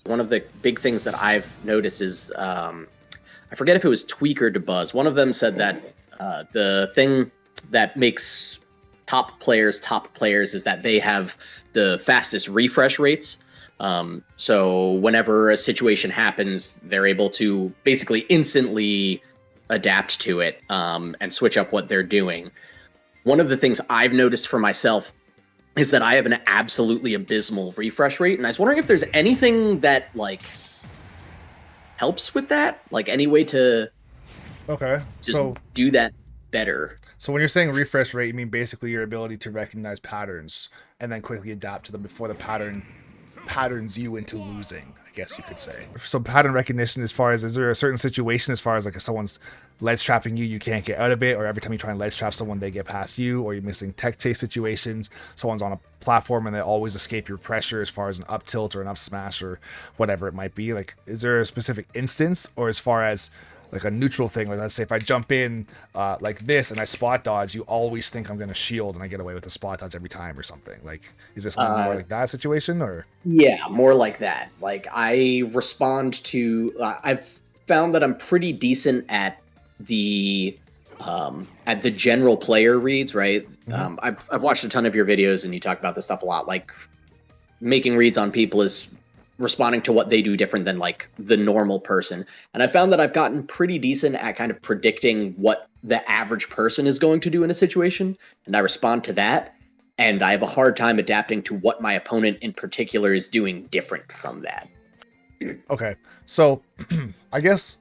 One of the big things that I've noticed is, I forget if it was Tweak or DeBuzz. One of them said that the thing that makes top players is that they have the fastest refresh rates. So whenever a situation happens, they're able to basically instantly adapt to it and switch up what they're doing. One of the things I've noticed for myself is that I have an absolutely abysmal refresh rate, and I was wondering if there's anything that like helps with that, like any way to just do that better. So when you're saying refresh rate, you mean basically your ability to recognize patterns and then quickly adapt to them before the patterns you into losing, I guess you could say. So pattern recognition, as far as, is there a certain situation as far as like if someone's ledge trapping you, you can't get out of it, or every time you try and ledge trap someone, they get past you, or you're missing tech chase situations, someone's on a platform and they always escape your pressure as far as an up tilt or an up smash or whatever it might be? Like, is there a specific instance, or as far as like a neutral thing, like let's say if I jump in like this and I spot dodge, you always think I'm going to shield and I get away with the spot dodge every time or something? Like, is this more like that situation, or? Yeah, more like that. Like I respond to, I've found that I'm pretty decent at the general player reads, right? Mm-hmm. I've watched a ton of your videos and you talk about this stuff a lot. Like making reads on people is responding to what they do different than like the normal person. And I found that I've gotten pretty decent at kind of predicting what the average person is going to do in a situation. And I respond to that. And I have a hard time adapting to what my opponent in particular is doing different from that. Okay. So I guess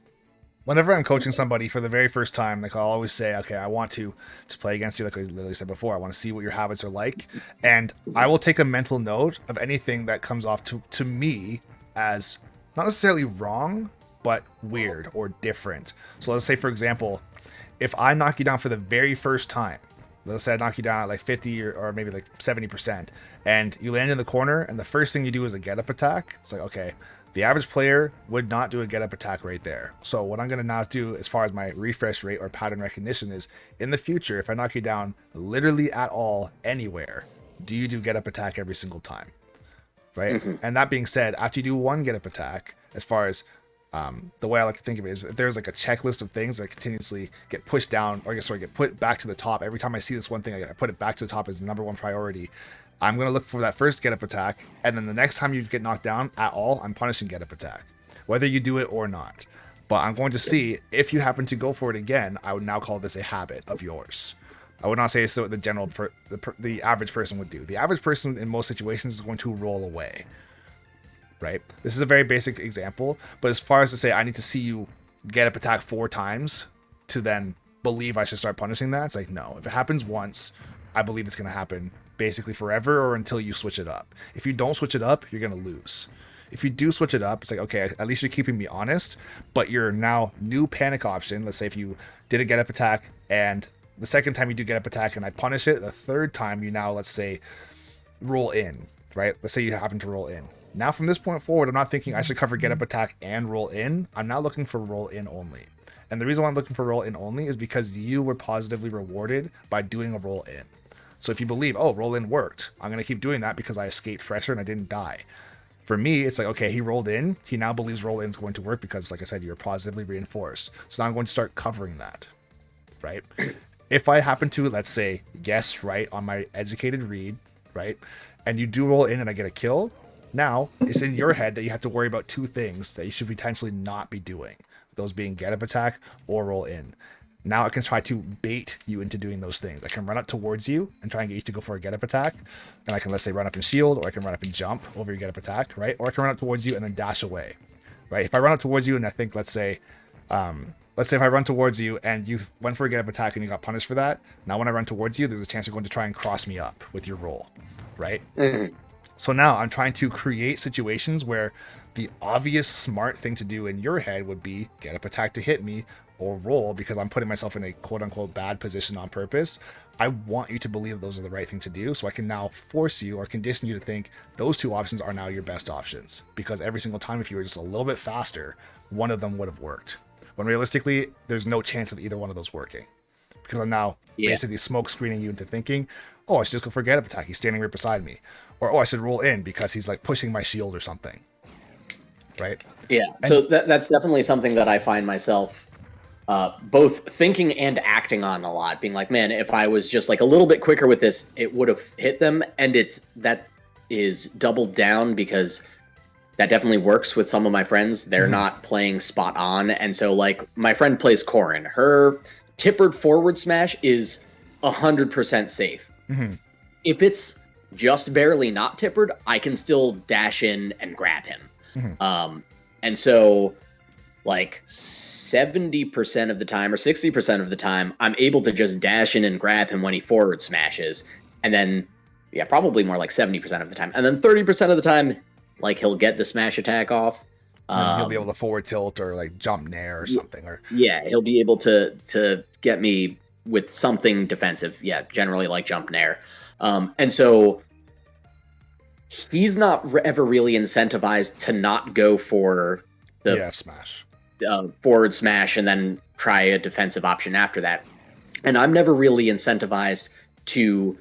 whenever I'm coaching somebody for the very first time, like I'll always say, okay, I want to play against you. Like I literally said before, I want to see what your habits are like. And I will take a mental note of anything that comes off to me as not necessarily wrong, but weird or different. So let's say, for example, if I knock you down for the very first time, let's say I knock you down at like 50 or maybe like 70%, and you land in the corner and the first thing you do is a get up attack. It's like, okay, the average player would not do a get up attack right there. So what I'm going to now do as far as my refresh rate or pattern recognition is, in the future, if I knock you down literally at all anywhere, do you do get up attack every single time? Right. Mm-hmm. And that being said, after you do one get up attack, as far as the way I like to think of it is, if there's like a checklist of things that continuously get pushed down or get put back to the top. Every time I see this one thing, I put it back to the top as the number one priority. I'm going to look for that first get up attack, and then the next time you get knocked down at all, I'm punishing get up attack, whether you do it or not. But I'm going to see if you happen to go for it again. I would now call this a habit of yours. I would not say it's what the general the average person would do. The average person in most situations is going to roll away. Right? This is a very basic example, but as far as to say I need to see you get up attack 4 times to then believe I should start punishing that, it's like, no. If it happens once, I believe it's going to happen basically forever or until you switch it up. If you don't switch it up, you're going to lose. If you do switch it up, it's like, okay, at least you're keeping me honest, but your now new panic option, let's say if you did a get up attack and the second time you do get up attack and I punish it, the third time you now, let's say, roll in, right? Let's say you happen to roll in. Now from this point forward, I'm not thinking I should cover get up attack and roll in. I'm now looking for roll in only. And the reason why I'm looking for roll in only is because you were positively rewarded by doing a roll in. So if you believe, oh, roll in worked, I'm going to keep doing that because I escaped pressure and I didn't die. For me, it's like, okay, he rolled in. He now believes roll in is going to work because, like I said, you're positively reinforced. So now I'm going to start covering that, right? If I happen to, let's say, guess right on my educated read, right? And you do roll in and I get a kill, now it's in your head that you have to worry about 2 things that you should potentially not be doing. Those being get up attack or roll in. Now I can try to bait you into doing those things. I can run up towards you and try and get you to go for a get up attack. And I can, let's say, run up and shield, or I can run up and jump over your get up attack, right? Or I can run up towards you and then dash away, right? If I run up towards you and I think, let's say if I run towards you and you went for a get up attack and you got punished for that, now when I run towards you, there's a chance you're going to try and cross me up with your roll, right? Mm-hmm. So now I'm trying to create situations where the obvious smart thing to do in your head would be get up attack to hit me or roll because I'm putting myself in a quote unquote bad position on purpose. I want you to believe those are the right thing to do, so I can now force you or condition you to think those 2 options are now your best options, because every single time if you were just a little bit faster, one of them would have worked. When realistically, there's no chance of either one of those working, because I'm now basically smoke screening you into thinking, oh, I should just go for a get up attack. He's standing right beside me. Or, oh, I should roll in because he's like pushing my shield or something. Right? Yeah. So that's definitely something that I find myself both thinking and acting on a lot, being like, man, if I was just like a little bit quicker with this, it would have hit them. And that is doubled down because that definitely works with some of my friends. They're not playing spot on. And so like my friend plays Corrin. Her tippered forward smash is 100% safe. If it's just barely not tippered, I can still dash in and grab him. And so like 70% of the time or 60% of the time, I'm able to just dash in and grab him when he forward smashes. And then, yeah, probably more like 70% of the time. And then 30% of the time, like he'll get the smash attack off. He'll be able to forward tilt or like jump nair or something. Or yeah, he'll be able to get me with something defensive. Yeah, generally like jump nair. And so he's not ever really incentivized to not go for the F smash. Forward smash and then try a defensive option after that. And I'm never really incentivized to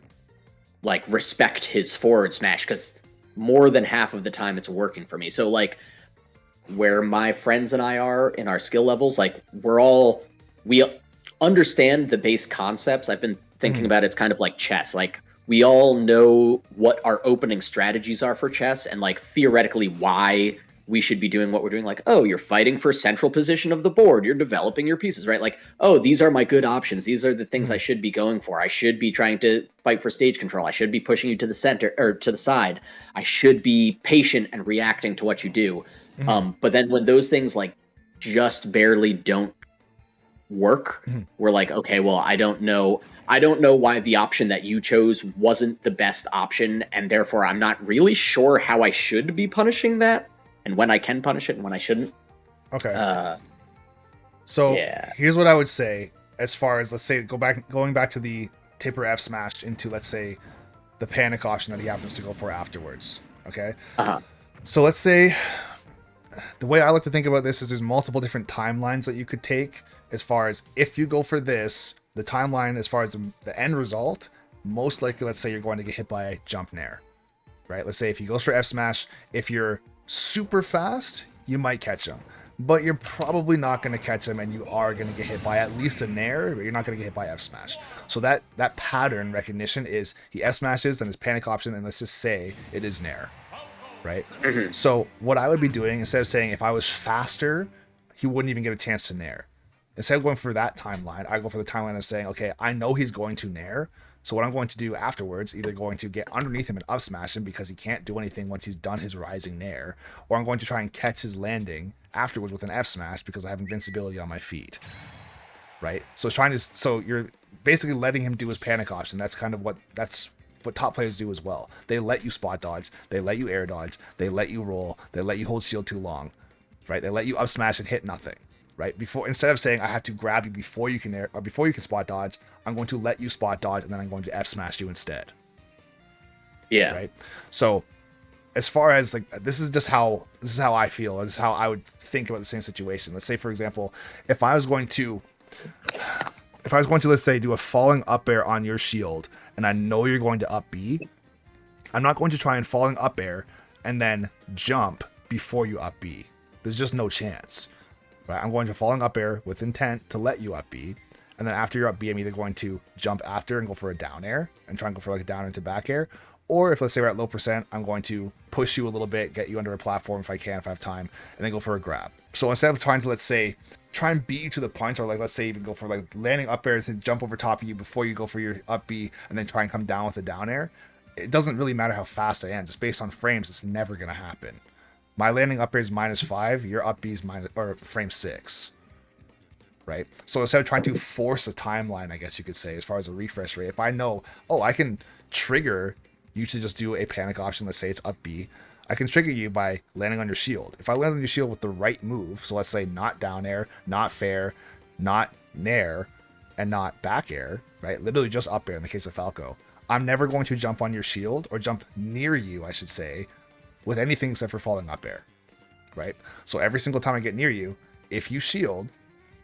like respect his forward smash because more than half of the time it's working for me. So like where my friends and I are in our skill levels, like we understand the base concepts. I've been thinking about it's kind of like chess. Like we all know what our opening strategies are for chess and like theoretically why we should be doing what we're doing. Like, oh, you're fighting for central position of the board. You're developing your pieces, right? Like, oh, these are my good options. These are the things I should be going for. I should be trying to fight for stage control. I should be pushing you to the center or to the side. I should be patient and reacting to what you do. But then when those things like just barely don't work, we're like, okay, well, I don't know why the option that you chose wasn't the best option. And therefore I'm not really sure how I should be punishing that. And when I can punish it and when I shouldn't. Okay. So here's what I would say as far as, let's say, going back to the tipper F smash into, let's say, the panic option that he happens to go for afterwards. Okay. So let's say the way I like to think about this is there's multiple different timelines that you could take as far as if you go for this, the timeline as far as the end result, most likely, let's say you're going to get hit by a jump nair, right? Let's say if he goes for F smash, if you're super fast, you might catch him, but you're probably not going to catch him, and you are going to get hit by at least a nair, but you're not going to get hit by F smash. So that pattern recognition is he F smashes, then his panic option, and let's just say it is nair, right? So what I would be doing, instead of saying if I was faster, he wouldn't even get a chance to nair. Instead of going for that timeline, I go for the timeline of saying, okay, I know he's going to nair. So what I'm going to do afterwards, either going to get underneath him and up smash him because he can't do anything once he's done his rising nair, or I'm going to try and catch his landing afterwards with an F smash because I have invincibility on my feet, right? So you're basically letting him do his panic option. That's what top players do as well. They let you spot dodge, they let you air dodge, they let you roll, they let you hold shield too long, right? They let you up smash and hit nothing. Right? Instead of saying I have to grab you before you can air or before you can spot dodge, I'm going to let you spot dodge and then I'm going to F smash you instead. Yeah. Right. So as far as like this is how I feel. This is how I would think about the same situation. Let's say, for example, if I was going to let's say do a falling up air on your shield and I know you're going to up B, I'm not going to try and falling up air and then jump before you up B. There's just no chance. Right? I'm going to falling up air with intent to let you up B, and then after you're up B, I'm either going to jump after and go for a down air and try and go for like a down into back air, or if let's say we're at low percent, I'm going to push you a little bit, get you under a platform if I have time, and then go for a grab. So instead of trying to, let's say, try and beat you to the punch, or like let's say even go for like landing up air to jump over top of you before you go for your up B, and then try and come down with a down air, it doesn't really matter how fast I am. Just based on frames, it's never going to happen. My landing up air is -5, your up B is frame 6, right? So instead of trying to force a timeline, I guess you could say, as far as a refresh rate, if I know, oh, I can trigger you to just do a panic option, let's say it's up B, I can trigger you by landing on your shield. If I land on your shield with the right move, so let's say not down air, not fair, not nair, and not back air, right? Literally just up air in the case of Falco, I'm never going to jump on your shield, or jump near you, I should say, with anything except for falling up air, right? So every single time I get near you, if you shield,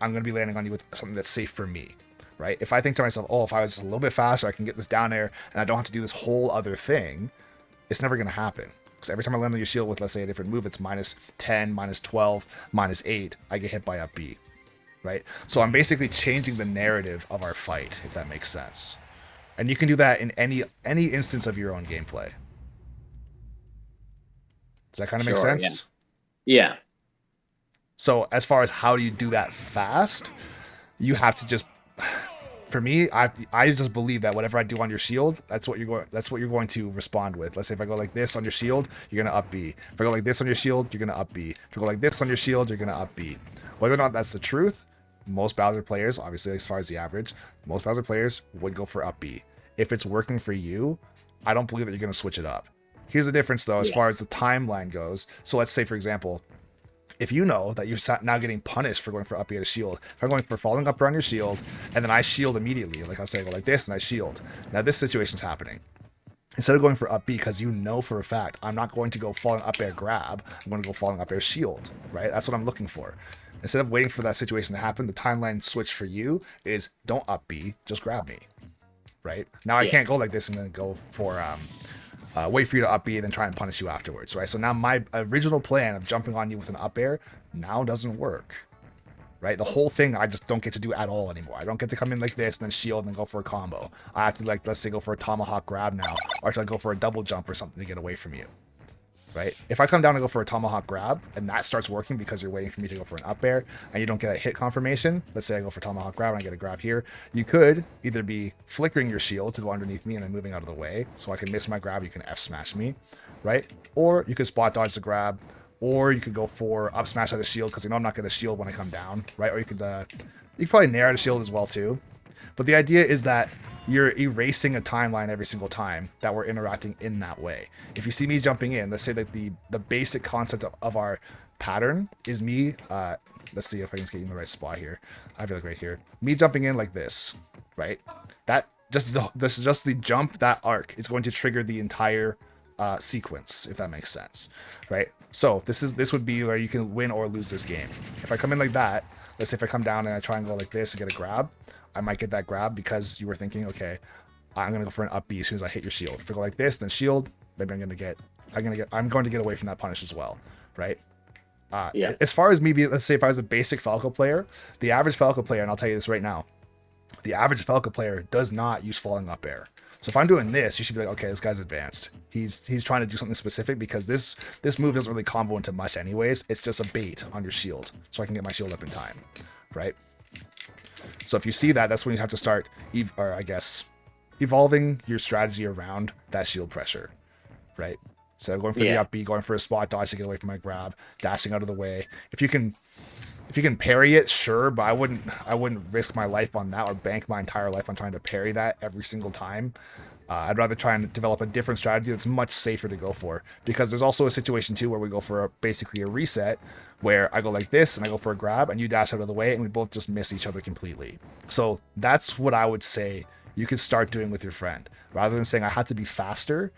I'm going to be landing on you with something that's safe for me, right? If I think to myself, oh, if I was just a little bit faster, I can get this down air and I don't have to do this whole other thing, it's never going to happen. Because every time I land on your shield with, let's say, a different move, it's minus 10, minus 12, minus 8, I get hit by up B, right? So I'm basically changing the narrative of our fight, if that makes sense. And you can do that in any instance of your own gameplay. Does that kind of make sense? Yeah. So as far as how do you do that fast, you have to just, for me, I just believe that whatever I do on your shield, that's what you're going to respond with. Let's say if I go like this on your shield, you're gonna up B. If I go like this on your shield, you're gonna up B. If I go like this on your shield, you're gonna up B. Whether or not that's the truth, most Bowser players, obviously as far as the average, most Bowser players would go for up B. If it's working for you, I don't believe that you're gonna switch it up. Here's the difference though, as far as the timeline goes. So let's say, for example, if you know that you're now getting punished for going for up B at a shield, if I'm going for following up around your shield, and then I shield immediately, like I'll say, I go like this, and I shield. Now this situation's happening. Instead of going for up B, because you know for a fact, I'm not going to go falling up air grab, I'm going to go falling up air shield, right? That's what I'm looking for. Instead of waiting for that situation to happen, the timeline switch for you is don't up B, just grab me, right? Now I can't go like this and then go for wait for you to up B and then try and punish you afterwards, right? So now my original plan of jumping on you with an up air now doesn't work, right? The whole thing I just don't get to do at all anymore. I don't get to come in like this and then shield and then go for a combo. I have to, like, let's say, go for a tomahawk grab now, or I have to go for a double jump or something to get away from you, right? If I come down and go for a tomahawk grab and that starts working because you're waiting for me to go for an up air and you don't get a hit confirmation, let's say I go for tomahawk grab and I get a grab here, you could either be flickering your shield to go underneath me and then moving out of the way so I can miss my grab, you can F smash me, right? Or you could spot dodge the grab, or you could go for up smash out of shield because you know I'm not going to shield when I come down, right? Or you could probably nair out a shield as well too. But the idea is that you're erasing a timeline every single time that we're interacting in that way. If you see me jumping in, let's say that the basic concept of our pattern is me, let's see if I can just get you in the right spot here. I feel like right here. Me jumping in like this, right? That just the jump, that arc is going to trigger the entire sequence, if that makes sense, right? So this would be where you can win or lose this game. If I come in like that, let's say if I come down and I try and go like this and get a grab, I might get that grab because you were thinking, okay, I'm gonna go for an up B as soon as I hit your shield. If I go like this, then shield, maybe I'm going to get away from that punish as well, right? As far as me being, let's say if I was a basic Falco player, the average Falco player, and I'll tell you this right now, the average Falco player does not use falling up air. So if I'm doing this, you should be like, okay, this guy's advanced. He's trying to do something specific because this move doesn't really combo into much anyways. It's just a bait on your shield, so I can get my shield up in time, right? So if you see that, that's when you have to start, evolving your strategy around that shield pressure, right? So going for the up B, going for a spot dodge to get away from my grab, dashing out of the way. If you can parry it, sure, but I wouldn't risk my life on that or bank my entire life on trying to parry that every single time. I'd rather try and develop a different strategy that's much safer to go for, because there's also a situation too where we go for basically a reset where I go like this and I go for a grab and you dash out of the way and we both just miss each other completely. So that's what I would say you could start doing with your friend. Rather than saying I had to be faster,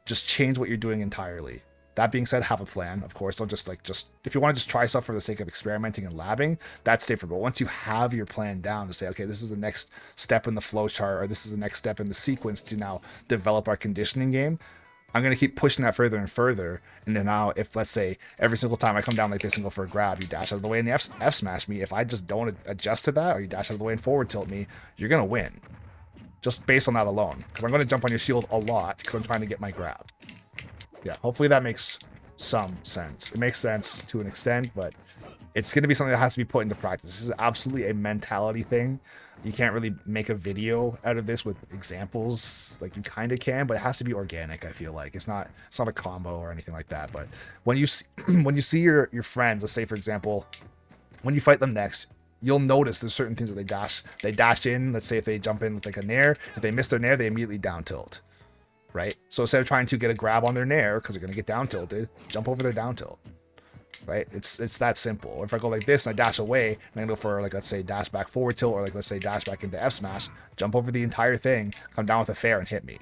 just change what you're doing entirely. That being said, have a plan, of course. Don't just if you want to just try stuff for the sake of experimenting and labbing, that's different. But once you have your plan down to say, okay, this is the next step in the flow chart, or this is the next step in the sequence to now develop our conditioning game, I'm going to keep pushing that further and further. And then now, if let's say every single time I come down like this and go for a grab, you dash out of the way and the F smash me, if I just don't adjust to that, or you dash out of the way and forward tilt me, you're going to win. Just based on that alone. Because I'm going to jump on your shield a lot because I'm trying to get my grab. Yeah, hopefully that makes some sense. It makes sense to an extent, but it's going to be something that has to be put into practice. This is absolutely a mentality thing. You can't really make a video out of this with examples. Like, you kind of can, but it has to be organic, I feel like. It's not a combo or anything like that. But when you see your friends, let's say, for example, when you fight them next, you'll notice there's certain things that they dash in. Let's say if they jump in with like a nair, if they miss their nair, they immediately down tilt. Right? So instead of trying to get a grab on their nair because they're going to get down tilted, jump over their down tilt. Right? It's that simple. Or if I go like this and I dash away and I go for, like, let's say dash back forward tilt, or like let's say dash back into F smash, jump over the entire thing, come down with a fair and hit me.